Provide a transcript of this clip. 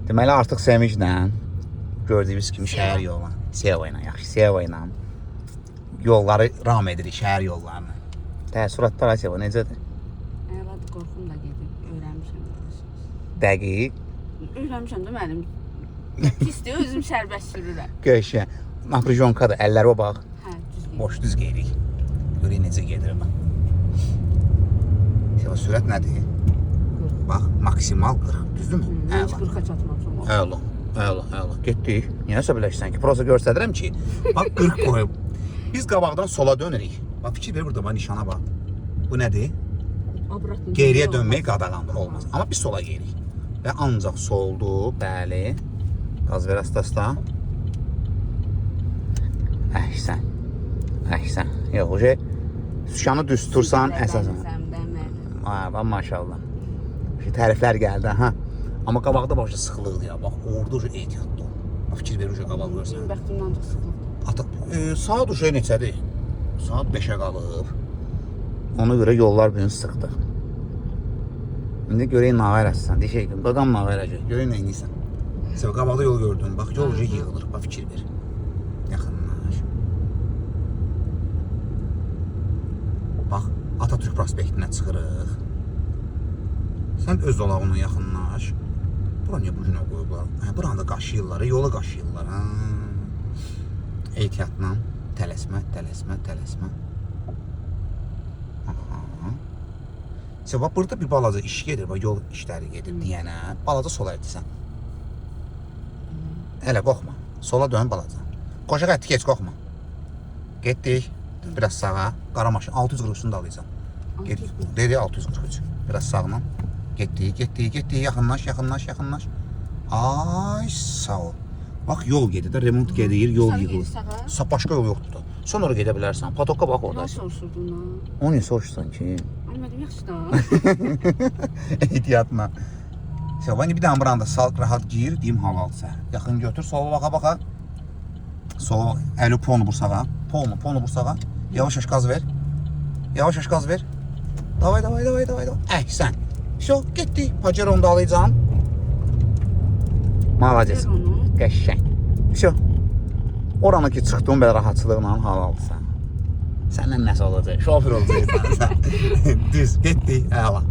Deməli artıq Sevinçlə gördüyünüz kimi şəhər yolu. Seva ilə, yaxşı, Seva ilə yolları ram edirik, şəhər yollarını. Təəssüratlar Seva necədir? Əladır, qorxum da gedib, öyrənmişəm. Dəqiq. Öyrənmişəm də mənim. Pisdir, özüm sərbəst sürürəm. Qəşəng. Naprijonkadır, əllərə bax. Hə, düz gedir. Boş düz geyirik. Görək necə gedir bax. Seva sürət nədir? Bax, maksimal 40, düzdürmü? Heç 40-a çatmamışam. Əla, əla. Getdik. Niyə səbələşsən ki? Prosta göstədirəm ki, bax 40 qoyub. Biz qabaqdan sola dönürük. Bax, fikir ver burada, bax, nişana bax. Bu nədir? Geriyə dönmək qadağandır, olmaz. Amma biz sola geririk. Və ancaq soldu, bəli. Qaz ver asta-asta. Əhsən. Yox, sükanı düz tutursan əsasən. Bax, maşallah. Təriflər gəldi, hə. Amma qabaqda başa sıxılırdı ya, bax, orada ehtiyatlı ol. Fikir ver, qabaq görsən. Bəxtimdən ancaq sıxıldı. Saat neçədir? Saat 5-ə qalıb. Ona görə yollar bugün sıxdı. İndi görək nə verəsən, deyək ki, qaqam nə verəcək, görək nə inirsən. Sən qabaqda yol gördün, bax, yol yığılır, bax, fikir ver. Yaxınlaş. Bax, Atatürk prospektinə çıxırıq. Sən öz dolağına yaxınlaş. Bura niyə bu günə qoyublar? Buranı da qaşıyırlar, yolu qaşıyırlar. Ehtiyatla, tələsmə. Bax, burada bir balaca iş gedir, yol işləri gedir deyənə, balaca sola edirsən. Hələ qorxma, sola dön balaca. Qoşaq ətdi geç, qorxma. Getdik, biraz sağa, qara maşın, 643-ünü də alıysan. Dedi 643, biraz sağla. Getdik, yaxınlaş. Ay, sağ ol. Bax, yol gedir də, remont gedir, yol yığılır. Başqa yol yoxdur da. Sən oraya gedə bilərsən, patokka bax orada. Nasıl soruşdun lan? O niyə soruşsan ki? Bilmədim, yaxşı da. Ehtiyatla. Sevani bir dənə buranda salq rahat gir, deyim halal sən. Yaxın götür, sola baxa. Sola, əli ponu bursağa. Ponu bursağa. Yavaş qaz ver. Davay. Əhsən. Şo, getdik. Paceronda alacağım. Malacaq. Qəşəng. Şo. Oranı ki çıxdın belə rahatçılıqla halaldır sən. Səndən nəsə olacaq? Şoför olacaqsan sən. Düz, getdik. Əla.